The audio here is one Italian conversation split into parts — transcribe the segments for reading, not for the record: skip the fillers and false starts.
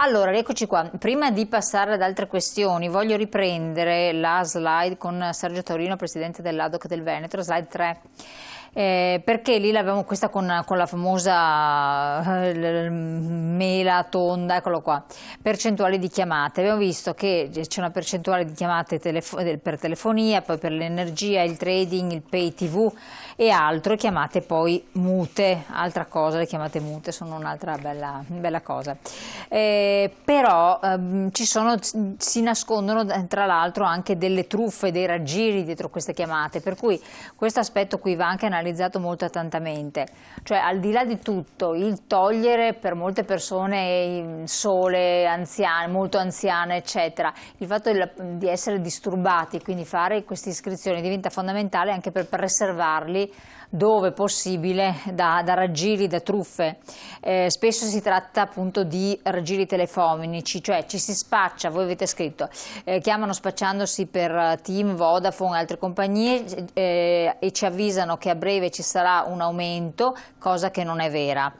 Allora, eccoci qua. Prima di passare ad altre questioni, voglio riprendere la slide con Sergio Taurino, presidente dell'ADOC del Veneto, slide 3. Perché lì l'avevamo questa con la famosa mela tonda, eccolo qua, percentuali di chiamate. Abbiamo visto che c'è una percentuale di chiamate per telefonia, poi per l'energia, il trading, il pay TV e altro, chiamate poi mute, altra cosa, le chiamate mute sono un'altra bella cosa. Però si nascondono tra l'altro anche delle truffe, dei raggiri dietro queste chiamate, per cui questo aspetto qui va anche analizzato molto attentamente, cioè al di là di tutto il togliere per molte persone sole, anziane, molto anziane eccetera, il fatto di essere disturbati, quindi fare queste iscrizioni diventa fondamentale anche per preservarli dove possibile da raggiri, da truffe. Spesso si tratta appunto di raggiri telefonici, cioè ci si spaccia, voi avete scritto, chiamano spacciandosi per TIM, Vodafone e altre compagnie e ci avvisano che a breve ci sarà un aumento, cosa che non è vera.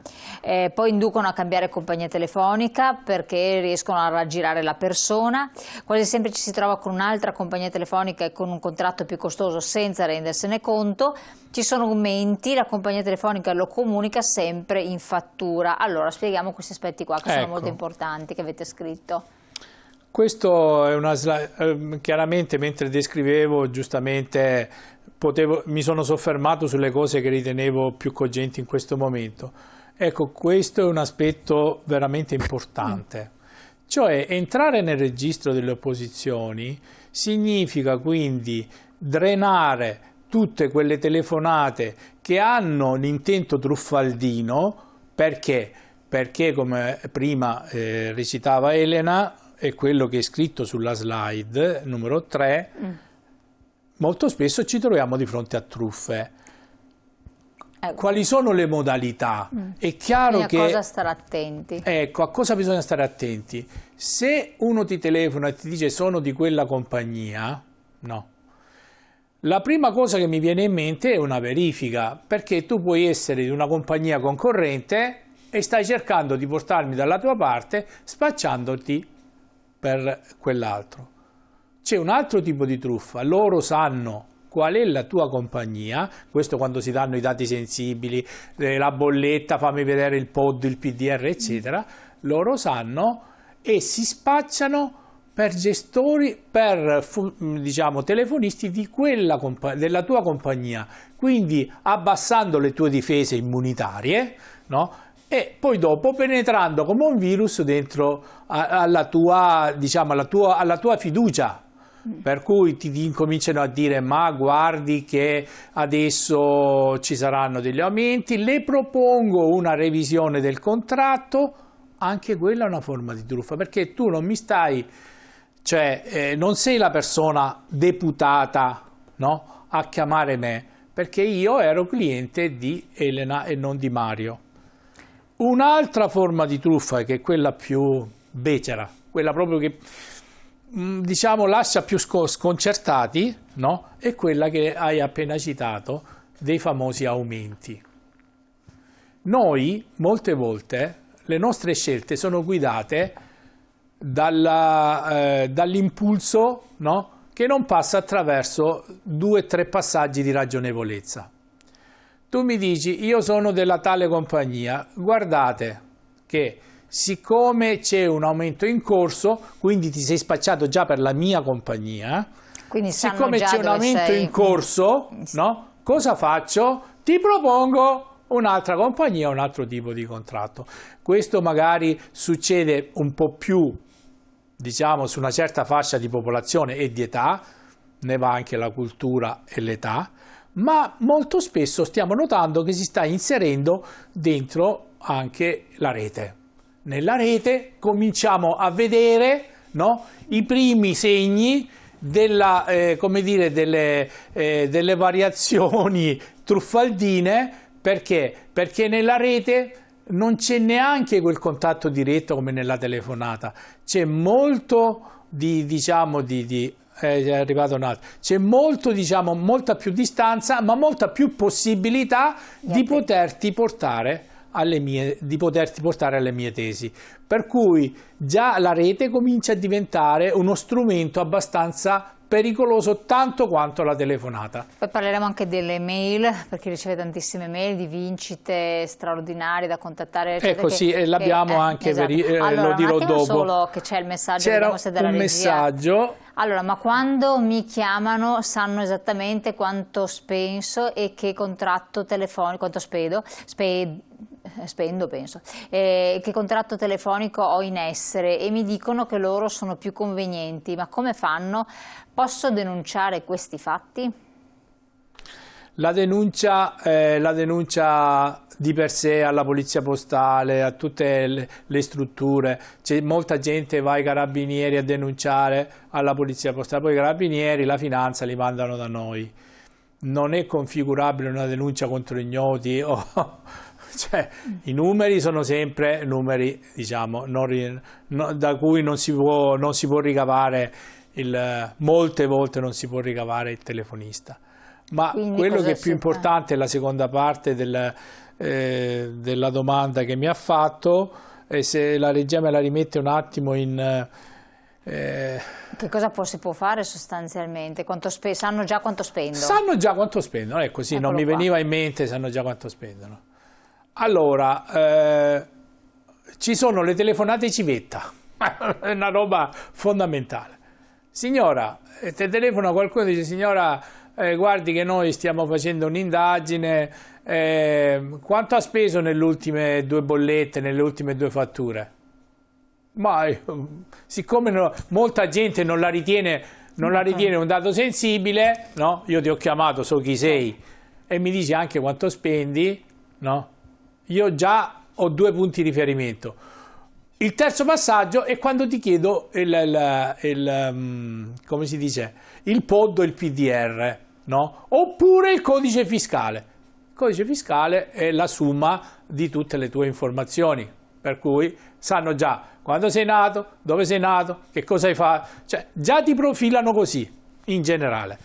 Poi inducono a cambiare compagnia telefonica perché riescono a raggirare la persona, quasi sempre ci si trova con un'altra compagnia telefonica e con un contratto più costoso senza rendersene conto. Ci sono aumenti, la compagnia telefonica lo comunica sempre in fattura. Allora spieghiamo questi aspetti qua che sono molto importanti che avete scritto. Questo è una slide, chiaramente mentre descrivevo giustamente mi sono soffermato sulle cose che ritenevo più cogenti in questo momento. Ecco, questo è un aspetto veramente importante. Cioè entrare nel registro delle opposizioni significa quindi drenare tutte quelle telefonate che hanno un intento truffaldino. Perché? Perché come prima recitava Elena, è quello che è scritto sulla slide numero 3, molto spesso ci troviamo di fronte a truffe. Quali sono le modalità? È chiaro che... a cosa stare attenti. Ecco, a cosa bisogna stare attenti. Se uno ti telefona e ti dice sono di quella compagnia, no. La prima cosa che mi viene in mente è una verifica, perché tu puoi essere di una compagnia concorrente e stai cercando di portarmi dalla tua parte spacciandoti per quell'altro. C'è un altro tipo di truffa, loro sanno qual è la tua compagnia, questo quando si danno i dati sensibili, la bolletta, fammi vedere il POD, il PDR, eccetera, loro sanno e si spacciano per gestori, per diciamo telefonisti della tua compagnia, quindi abbassando le tue difese immunitarie, no? E poi dopo penetrando come un virus dentro alla tua fiducia, per cui ti incominciano a dire ma guardi che adesso ci saranno degli aumenti, le propongo una revisione del contratto, anche quella è una forma di truffa, perché tu non mi stai... Cioè non sei la persona deputata, no, a chiamare me, perché io ero cliente di Elena e non di Mario. Un'altra forma di truffa, che è quella più becera, quella proprio che diciamo lascia più sconcertati, no, è quella che hai appena citato, dei famosi aumenti. Noi molte volte le nostre scelte sono guidate dall'impulso, no? Che non passa attraverso 2 o 3 passaggi di ragionevolezza. Tu mi dici io sono della tale compagnia, guardate che siccome c'è un aumento in corso, quindi ti sei spacciato già per la mia compagnia, quindi siccome c'è un aumento in corso, no? Cosa faccio? Ti propongo un'altra compagnia, un altro tipo di contratto. Questo magari succede un po' più, diciamo, su una certa fascia di popolazione e di età, ne va anche la cultura e l'età, ma molto spesso stiamo notando che si sta inserendo dentro anche la rete. Nella rete cominciamo a vedere, no, i primi segni delle variazioni truffaldine. Perché? Perché nella rete non c'è neanche quel contatto diretto come nella telefonata, c'è molto è arrivato un altro. C'è molto, molta più distanza, ma molta più possibilità di poterti portare di poterti portare alle mie tesi. Per cui già la rete comincia a diventare uno strumento abbastanza pericoloso, tanto quanto la telefonata. Poi parleremo anche delle mail, perché riceve tantissime mail di vincite straordinarie da contattare. Ecco, sì, l'abbiamo anche, esatto. Allora, lo dirò dopo. Solo che c'è il messaggio. C'era se della un regia. messaggio. Allora, ma quando mi chiamano sanno esattamente quanto spenso e che contratto telefonico, quanto spendo, penso, che contratto telefonico ho in essere, e mi dicono che loro sono più convenienti. Ma come fanno? Posso denunciare questi fatti? La denuncia di per sé alla polizia postale, a tutte le strutture, c'è molta gente va ai carabinieri a denunciare alla polizia postale, poi i carabinieri, la finanza li mandano da noi. Non è configurabile una denuncia contro ignoti, cioè, i numeri sono sempre numeri, diciamo, da cui non si può ricavare, molte volte non si può ricavare il telefonista. Ma quindi quello che è più importante è la seconda parte della domanda che mi ha fatto, e se la regia me la rimette un attimo in... Che cosa si può fare sostanzialmente? Sanno già quanto spendono? Sanno già quanto spendono, ecco, sì, non mi veniva in mente, sanno già quanto spendono. Allora, ci sono le telefonate civetta, è una roba fondamentale. Signora, te telefona qualcuno e dice: signora, guardi che noi stiamo facendo un'indagine, quanto ha speso nelle ultime 2 bollette, nelle ultime 2 fatture? Ma siccome molta gente non la ritiene un dato sensibile, no? Io ti ho chiamato, so chi sei, e mi dici anche quanto spendi, no? Io già ho 2 punti di riferimento. Il terzo passaggio è quando ti chiedo come si dice, il POD o il PDR, no? Oppure il codice fiscale. Il codice fiscale è la somma di tutte le tue informazioni, per cui sanno già quando sei nato, dove sei nato, che cosa hai fatto, cioè già ti profilano così, in generale.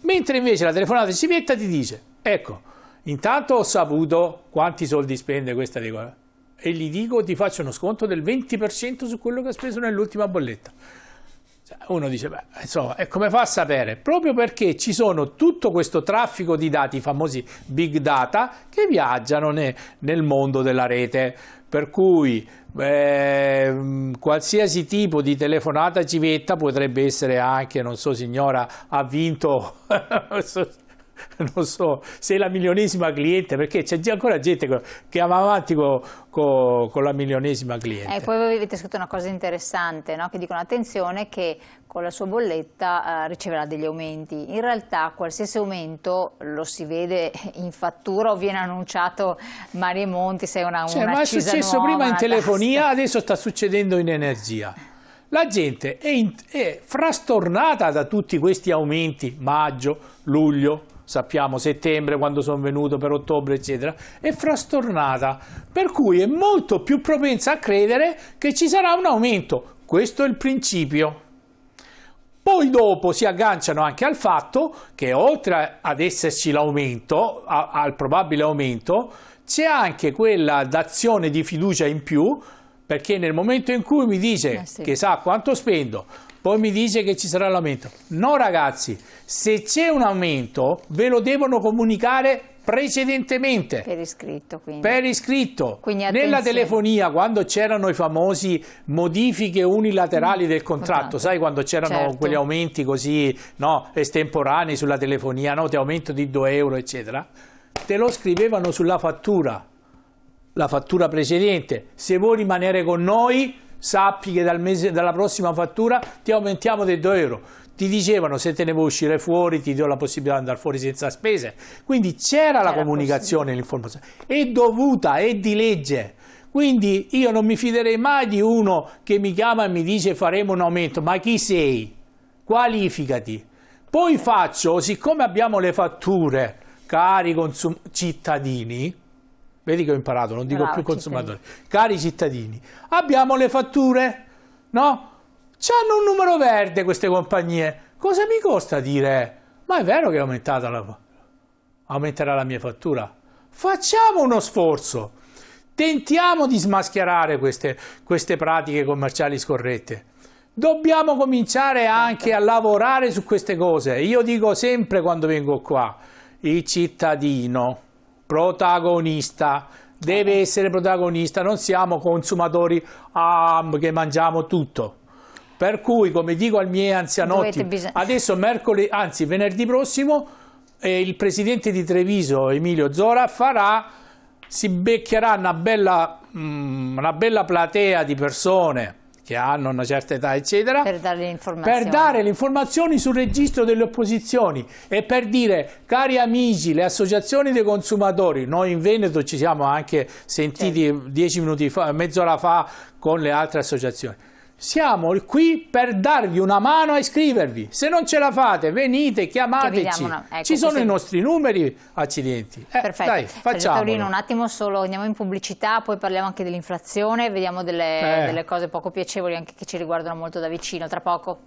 Mentre invece la telefonata civetta ti dice: ecco, intanto ho saputo quanti soldi spende questa di qua, e gli dico: ti faccio uno sconto del 20% su quello che ha speso nell'ultima bolletta. Uno dice: beh, insomma, e come fa a sapere? Proprio perché ci sono tutto questo traffico di dati, i famosi big data, che viaggiano nel mondo della rete, per cui qualsiasi tipo di telefonata civetta potrebbe essere anche, non so, signora, ha vinto non so, sei la milionesima cliente, perché c'è ancora gente che va avanti con la milionesima cliente. Poi voi avete scritto una cosa interessante, no? Che dicono: attenzione che con la sua bolletta riceverà degli aumenti. In realtà qualsiasi aumento lo si vede in fattura o viene annunciato Mari e Monti, se è ma è successo prima in telefonia, adesso sta succedendo in energia. La gente è frastornata da tutti questi aumenti, maggio, luglio, sappiamo settembre quando sono venuto, per ottobre eccetera, è frastornata, per cui è molto più propensa a credere che ci sarà un aumento. Questo è il principio. Poi dopo si agganciano anche al fatto che, oltre ad esserci l'aumento, al probabile aumento, c'è anche quella d'azione di fiducia in più, perché nel momento in cui mi dice che sa quanto spendo, poi mi dice che ci sarà l'aumento. No ragazzi, se c'è un aumento ve lo devono comunicare precedentemente. Per iscritto, quindi. Per iscritto. Quindi nella telefonia, quando c'erano i famosi modifiche unilaterali del contratto, sai, quando c'erano quegli aumenti così, no, estemporanei sulla telefonia, no, ti aumento di 2 euro eccetera, te lo scrivevano sulla fattura, la fattura precedente. Se vuoi rimanere con noi, sappi che dalla prossima fattura ti aumentiamo di 2 euro. Ti dicevano: se te ne vuoi uscire fuori ti do la possibilità di andare fuori senza spese. Quindi c'era la comunicazione, l'informazione è dovuta, è di legge. Quindi io non mi fiderei mai di uno che mi chiama e mi dice: faremo un aumento. Ma chi sei? Qualificati. Poi siccome abbiamo le fatture, cari cittadini, vedi che ho imparato, non dico più consumatori, cari cittadini, abbiamo le fatture, no? C'hanno un numero verde queste compagnie. Cosa mi costa dire: ma è vero che è aumenterà la mia fattura? Facciamo uno sforzo. tentiamo di smascherare queste pratiche commerciali scorrette. Dobbiamo cominciare anche a lavorare su queste cose. Io dico sempre quando vengo qua, il cittadino protagonista deve essere protagonista, non siamo consumatori che mangiamo tutto. Per cui, come dico ai miei anzianotti, adesso venerdì prossimo il presidente di Treviso, Emilio Zora, si beccherà una bella platea di persone che hanno una certa età, eccetera, per dare le informazioni sul registro delle opposizioni e per dire, cari amici, le associazioni dei consumatori, noi in Veneto ci siamo anche sentiti 10 minuti fa, mezz'ora fa con le altre associazioni. Siamo qui per darvi una mano a iscrivervi. Se non ce la fate, venite, chiamateci. Ci sono i nostri numeri, accidenti. Perfetto. Dai, facciamolo. Un attimo solo, andiamo in pubblicità, poi parliamo anche dell'inflazione, vediamo delle cose poco piacevoli anche che ci riguardano molto da vicino. Tra poco.